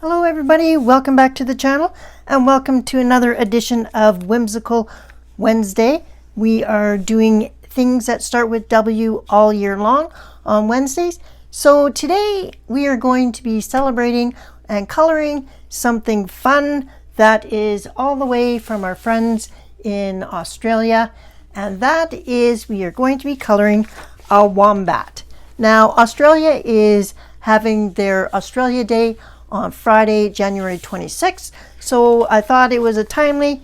Hello everybody, welcome back to the channel and welcome to another edition of Whimsical Wednesday. We are doing things that start with W all year long on Wednesdays. So today we are going to be celebrating and coloring something fun that is all the way from our friends in Australia, and that is we are going to be coloring a wombat. Now Australia is having their Australia Day on Friday, January 26th. So I thought it was a timely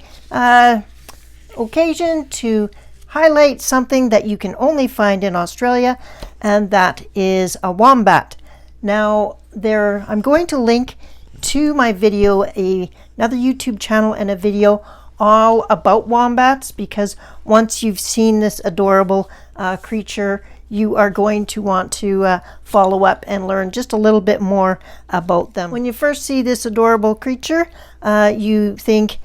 occasion to highlight something that you can only find in Australia, and that is a wombat. Now I'm going to link to my video another YouTube channel and a video all about wombats, because once you've seen this adorable creature, you are going to want to follow up and learn just a little bit more about them. When you first see this adorable creature, you think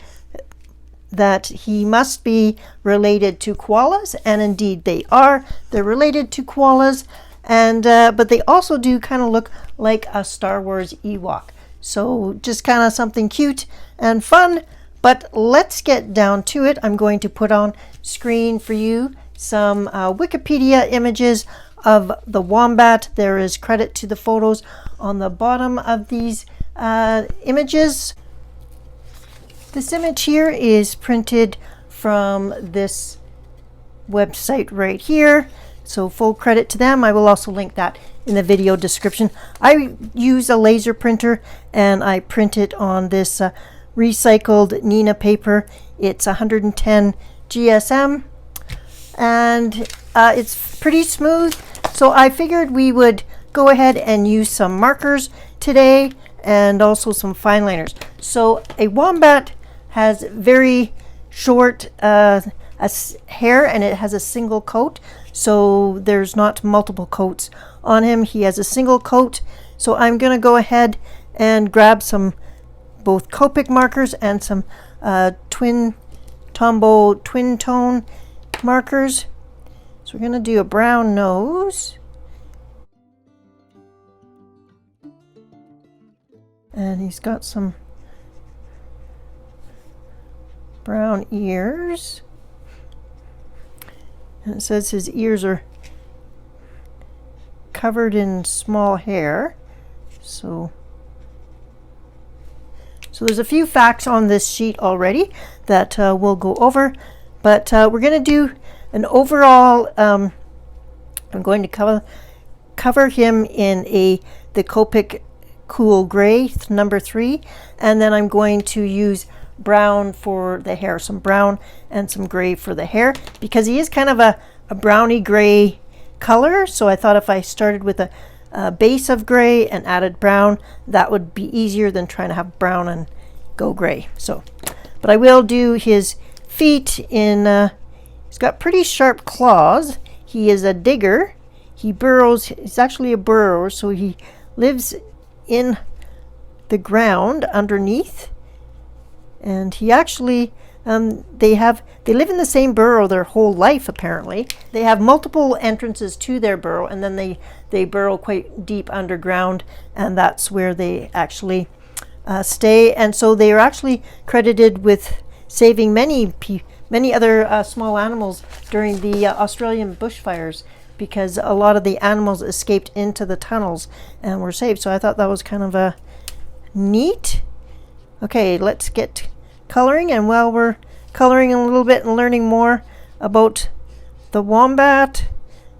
that he must be related to koalas, and indeed they are. They're related to koalas, and but they also do kind of look like a Star Wars Ewok. So just kind of something cute and fun. But let's get down to it. I'm going to put on screen for you some Wikipedia images of the wombat. There is credit to the photos on the bottom of these images. This image here is printed from this website right here, so full credit to them. I will also link that in the video description. I use a laser printer and I print it on this recycled Nina paper. It's 110 GSM and it's pretty smooth, so I figured we would go ahead and use some markers today and also some fine liners. So a wombat has very short hair, and it has a single coat, so there's not multiple coats on him. He has a single coat. So I'm going to go ahead and grab some both Copic markers and some twin tone markers. So we're going to do a brown nose, and he's got some brown ears, and it says his ears are covered in small hair. So there's a few facts on this sheet already that we'll go over, but we're going to do an overall. I'm going to cover him in the Copic Cool Gray number 3, and then I'm going to use brown for the hair, some brown and some gray for the hair, because he is kind of a browny gray color. So I thought if I started with a base of gray and added brown, that would be easier than trying to have brown and go gray. So, but I will do his feet in he's got pretty sharp claws. He is a digger. He burrows. He's actually a burrower, so he lives in the ground underneath, and he actually they live in the same burrow their whole life. Apparently they have multiple entrances to their burrow, and then they burrow quite deep underground, and that's where they actually stay. And so they are actually credited with saving many other small animals during the Australian bushfires, because a lot of the animals escaped into the tunnels and were saved. So I thought that was kind of a neat. Okay, let's get coloring, and while we're coloring a little bit and learning more about the wombat,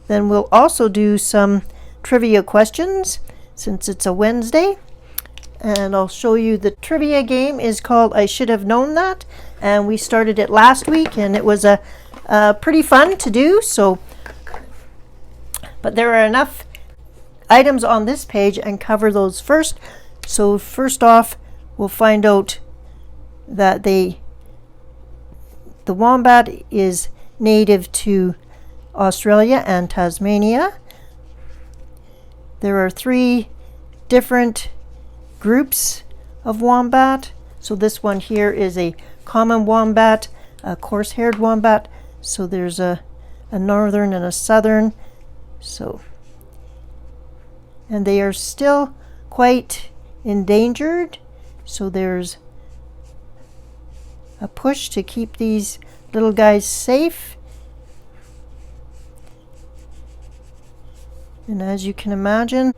then we'll also do some trivia questions since it's a Wednesday. And I'll show you the trivia game is called I Should Have Known That, and we started it last week, and it was a pretty fun to do. So, but there are enough items on this page and cover those first. So first off, we'll find out that the wombat is native to Australia and Tasmania. There are 3 different groups of wombat. So this one here is a common wombat, a coarse-haired wombat. So there's a northern and a southern. So, and they are still quite endangered So there's a push to keep these little guys safe. And as you can imagine,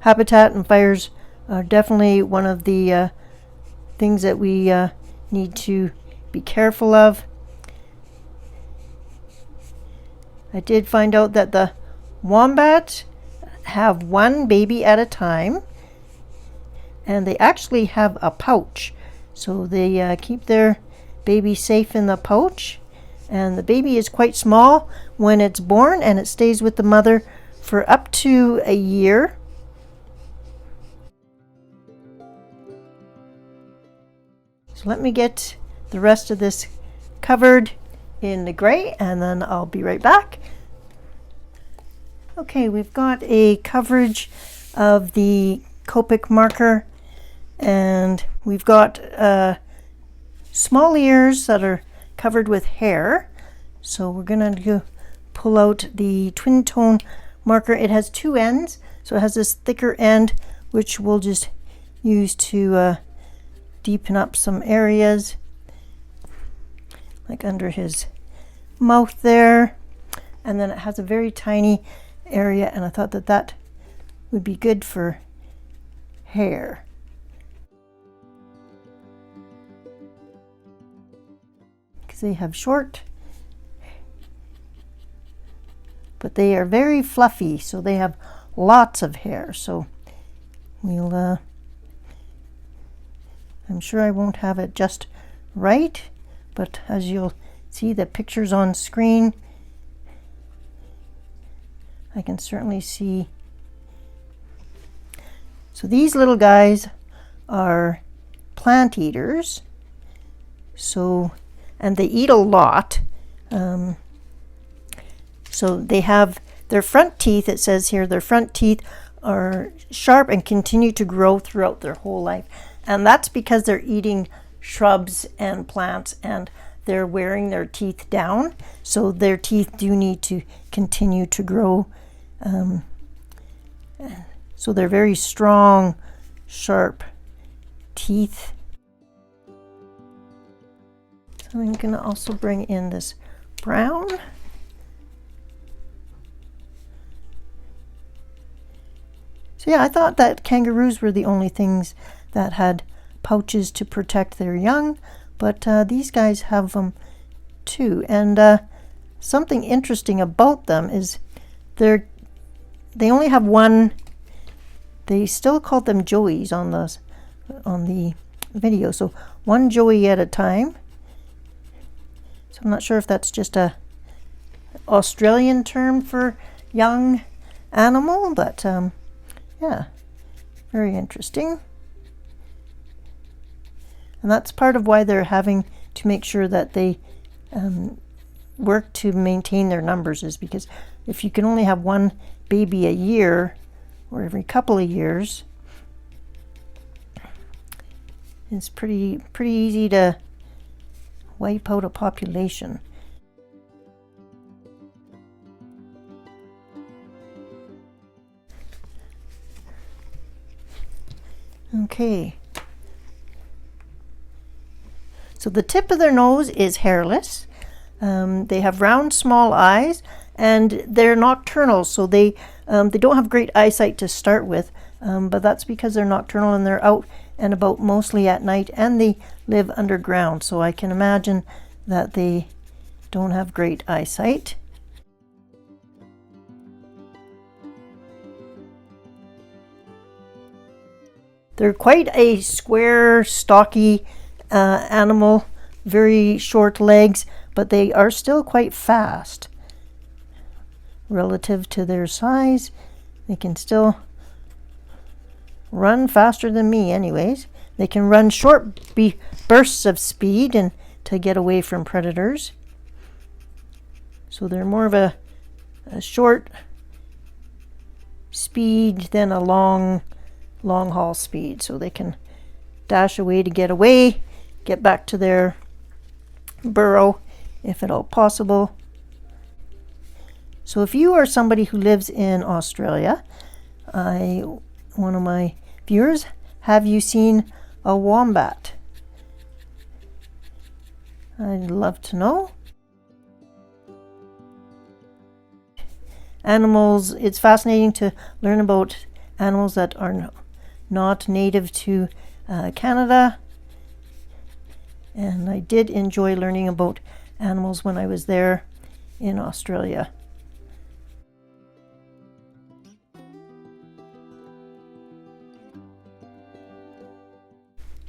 habitat and fires are definitely one of the things that we need to be careful of. I did find out that the wombat have one baby at a time, and they actually have a pouch. So they keep their baby safe in the pouch, and the baby is quite small when it's born, and it stays with the mother for up to a year. So let me get the rest of this covered in the gray, and then I'll be right back. Okay, we've got a coverage of the Copic marker, and we've got small ears that are covered with hair. So we're gonna pull out the twin tone marker. It has two ends, so it has this thicker end which we'll just use to deepen up some areas, like under his mouth there. And then it has a very tiny area, and I thought that that would be good for hair. Because they have short, but they are very fluffy, so they have lots of hair. So we'll I'm sure I won't have it just right, but as you'll see the pictures on screen, I can certainly see. So these little guys are plant eaters, so, and they eat a lot. So they have their front teeth, it says here, their front teeth are sharp and continue to grow throughout their whole life. And that's because they're eating shrubs and plants, and they're wearing their teeth down. So their teeth do need to continue to grow. So they're very strong, sharp teeth. So I'm going to also bring in this brown. So yeah, I thought that kangaroos were the only things that had pouches to protect their young, but these guys have them too. And something interesting about them is they only have one. They still called them joeys on the video, so one joey at a time. So I'm not sure if that's just a Australian term for young animal, but yeah, very interesting. And that's part of why they're having to make sure that they work to maintain their numbers, is because if you can only have one baby a year or every couple of years, it's pretty easy to wipe out a population. Okay. So the tip of their nose is hairless. They have round, small eyes, and they're nocturnal, so they don't have great eyesight to start with, but that's because they're nocturnal and they're out and about mostly at night, and they live underground, so I can imagine that they don't have great eyesight. They're quite a square, stocky animal, very short legs, but they are still quite fast relative to their size. They can still run faster than me anyways. They can run short bursts of speed and to get away from predators. So they're more of a short speed than a long haul speed. So they can dash away to get away, get back to their burrow if at all possible. So if you are somebody who lives in Australia, one of my viewers have you seen a wombat? I'd love to know. Animals, it's fascinating to learn about animals that are not native to Canada. And I did enjoy learning about animals when I was there in Australia.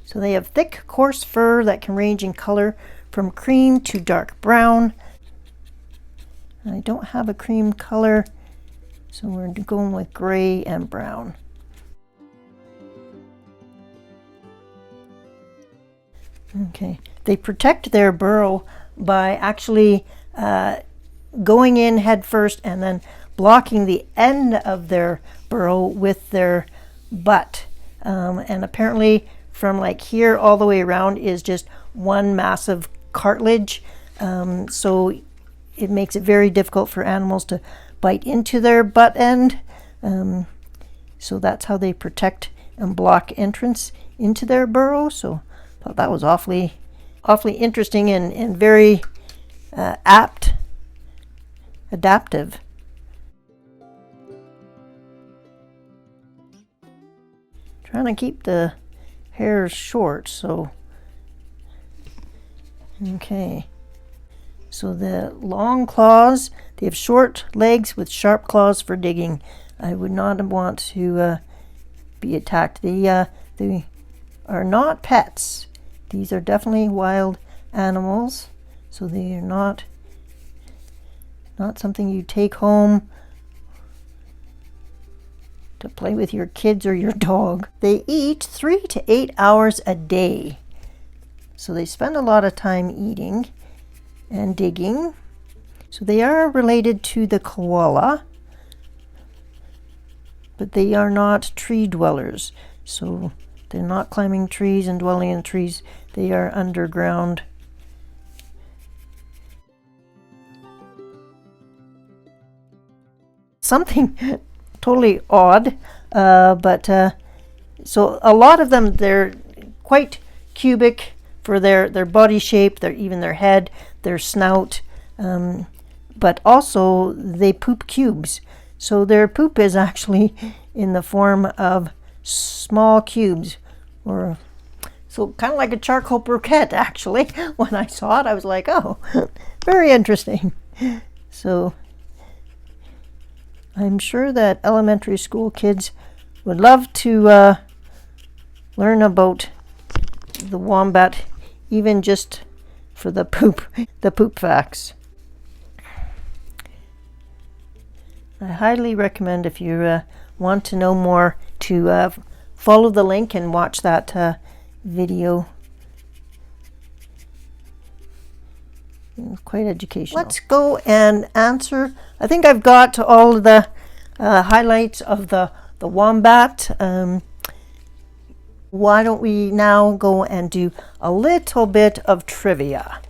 So they have thick, coarse fur that can range in color from cream to dark brown. I don't have a cream color, so we're going with gray and brown. Okay, they protect their burrow by actually going in head first and then blocking the end of their burrow with their butt. And apparently from like here all the way around is just one massive cartilage. So it makes it very difficult for animals to bite into their butt end. So that's how they protect and block entrance into their burrow. So I thought that was awfully interesting and very adaptive. Trying to keep the hair short, so okay. So the long claws, they have short legs with sharp claws for digging. I would not want to be attacked. They are not pets. These are definitely wild animals, so they are not something you take home to play with your kids or your dog. They eat 3 to 8 hours a day. So they spend a lot of time eating and digging. So they are related to the koala, but they are not tree dwellers. So they're not climbing trees and dwelling in trees. They are underground. Something totally odd, but so a lot of them, they're quite cubic for their body shape, even their head, their snout, but also they poop cubes. So their poop is actually in the form of small cubes, or so kind of like a charcoal briquette. Actually, when I saw it, I was like, oh, very interesting. So I'm sure that elementary school kids would love to learn about the wombat, even just for the poop facts. I highly recommend, if you want to know more, to follow the link and watch that video. Quite educational. Let's go and answer. I think I've got all of the highlights of the wombat. Why don't we now go and do a little bit of trivia?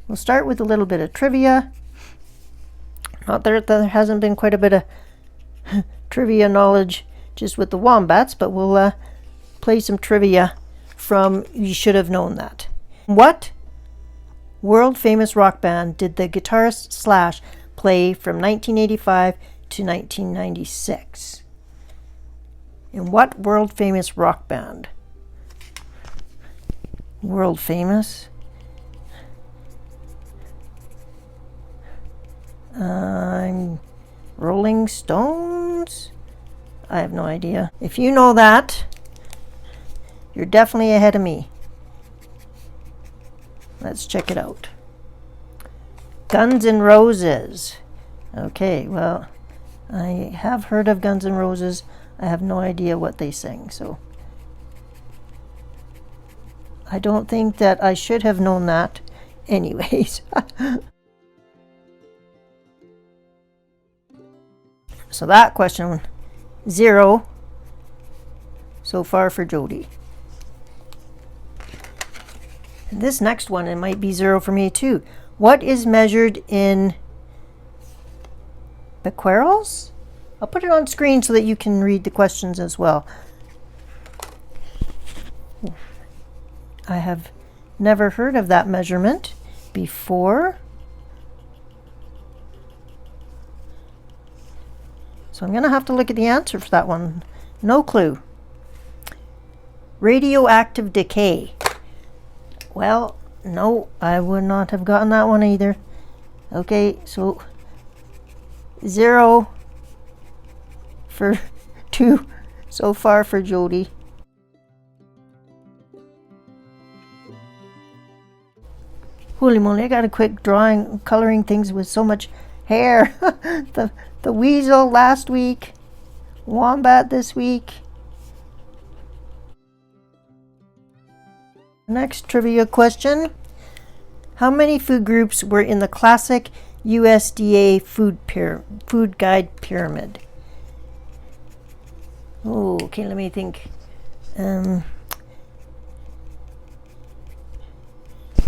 We'll start with a little bit of trivia. Not that there hasn't been quite a bit of trivia knowledge just with the wombats, but we'll play some trivia from You Should Have Known That. What world famous rock band did the guitarist Slash play from 1985 to 1996? In what world famous rock band? World famous? Rolling Stones? I have no idea. If you know that, you're definitely ahead of me. Let's check it out. Guns N' Roses. Okay, well, I have heard of Guns N' Roses. I have no idea what they sing, so I don't think that I should have known that anyways. So that question, 0 so far for Jody. And this next one, it might be 0 for me too. What is measured in becquerels? I'll put it on screen so that you can read the questions as well. I have never heard of that measurement before. So I'm going to have to look at the answer for that one. No clue. Radioactive decay. Well, no, I would not have gotten that one either. Okay, so 0 for 2 so far for Jody. Holy moly, I gotta quit coloring things with so much hair. The weasel last week, Wombat this week. Next trivia question. How many food groups were in the classic USDA food guide pyramid? Oh, okay, let me think.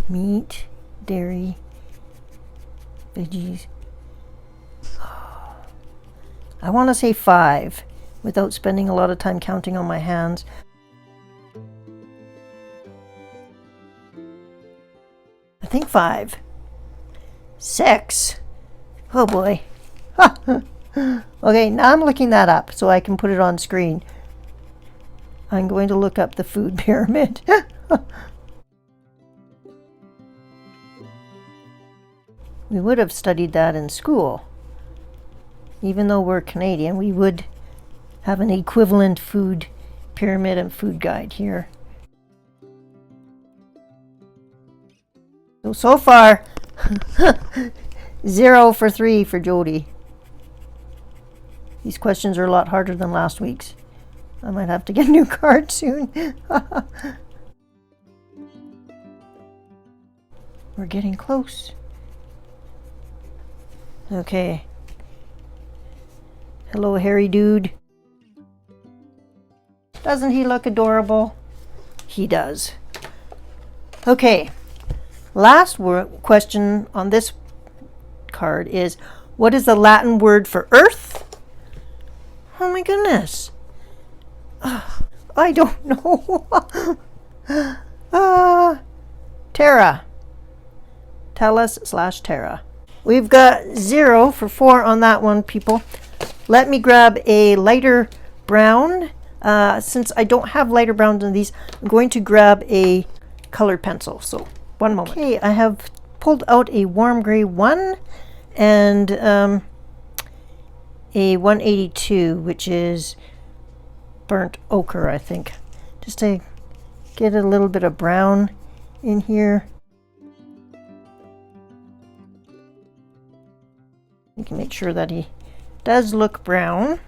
Meat, dairy, veggies. I want to say 5 without spending a lot of time counting on my hands. I think 5. 6. Oh boy. Okay, now I'm looking that up so I can put it on screen. I'm going to look up the food pyramid. We would have studied that in school. Even though we're Canadian, we would have an equivalent food pyramid and food guide here. So far, 0 for 3 for Jody. These questions are a lot harder than last week's. I might have to get a new card soon. We're getting close. Okay. Hello, hairy dude. Doesn't he look adorable? He does. Okay. Last question on this card is, what is the Latin word for earth? Oh my goodness. I don't know. Terra. Tellus/Terra. We've got 0 for 4 on that one, people. Let me grab a lighter brown. Since I don't have lighter browns in these, I'm going to grab a colored pencil. So, one moment. Okay, I have pulled out a warm gray 1 and a 182, which is burnt ochre, I think. Just to get a little bit of brown in here. You can make sure that he does look brown.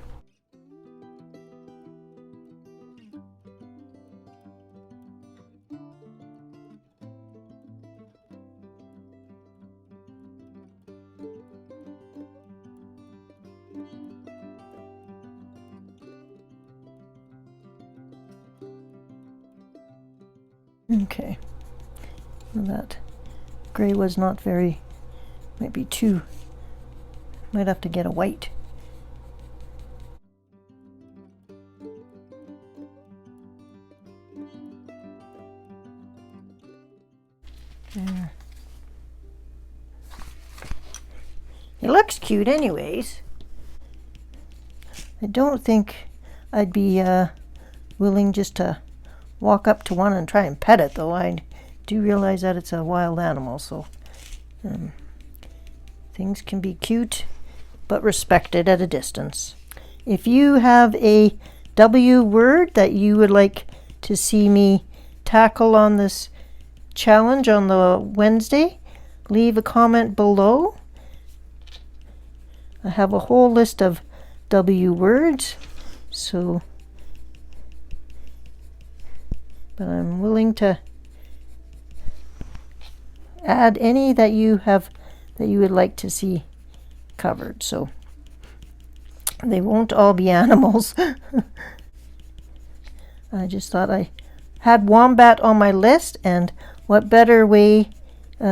Okay, well, that gray was not very, might be too, might have to get a white. There. It looks cute anyways. I don't think I'd be willing just to walk up to one and try and pet it, though. I do realize that it's a wild animal, so things can be cute but respected at a distance. If you have a W word that you would like to see me tackle on this challenge on the Wednesday, leave a comment below. I have a whole list of W words, so but I'm willing to add any that you have that you would like to see covered, so they won't all be animals. I just thought I had Wombat on my list, and what better way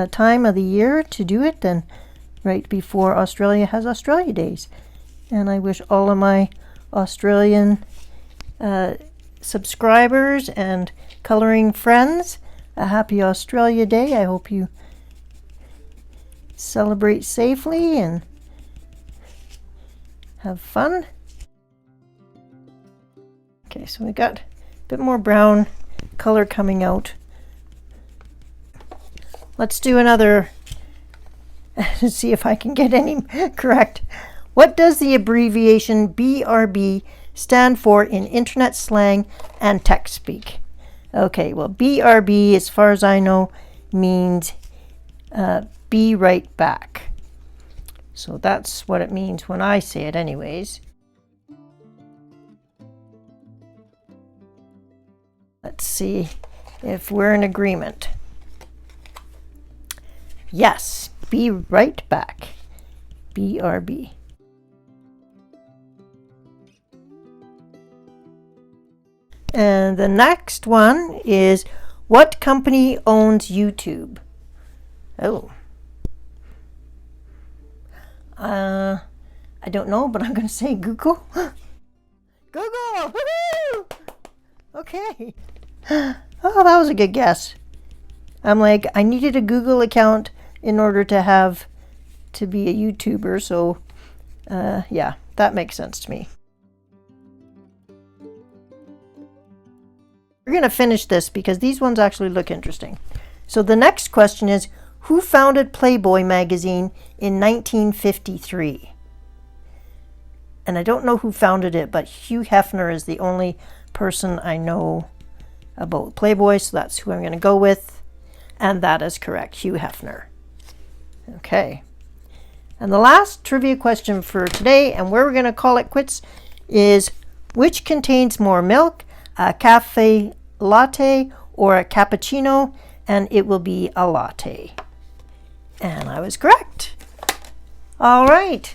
time of the year to do it than right before Australia has Australia Days. And I wish all of my Australian subscribers and coloring friends a happy Australia Day. I hope you celebrate safely and have fun. Okay, so we got a bit more brown color coming out. Let's do another to see if I can get any correct. What does the abbreviation BRB stand for in internet slang and tech speak? Okay, well, BRB, as far as I know, means be right back. So that's what it means when I say it anyways. Let's see if we're in agreement. Yes, be right back. BRB. And the next one is, what company owns YouTube? Oh. I don't know, but I'm going to say Google. Google! Woo-hoo! Okay. Oh, that was a good guess. I'm like, I needed a Google account in order to be a YouTuber, so yeah, that makes sense to me. We're going to finish this because these ones actually look interesting. So the next question is, who founded Playboy magazine in 1953? And I don't know who founded it, but Hugh Hefner is the only person I know about Playboy, so that's who I'm going to go with. And that is correct, Hugh Hefner. Okay. And the last trivia question for today, and where we're going to call it quits, is which contains more milk, a cafe latte or a cappuccino? And it will be a latte. And I was correct. All right.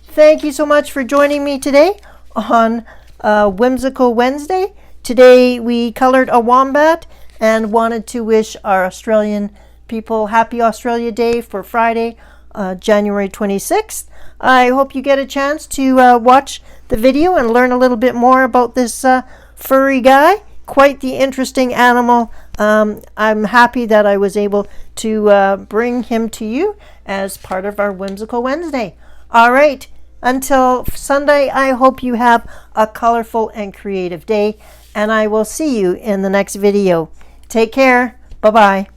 Thank you so much for joining me today on Whimsical Wednesday. Today we colored a wombat and wanted to wish our Australian people happy Australia Day for Friday, January 26th. I hope you get a chance to watch the video and learn a little bit more about this furry guy. Quite the interesting animal. I'm happy that I was able to bring him to you as part of our Whimsical Wednesday. All right, until Sunday, I hope you have a colorful and creative day, and I will see you in the next video. Take care. Bye-bye.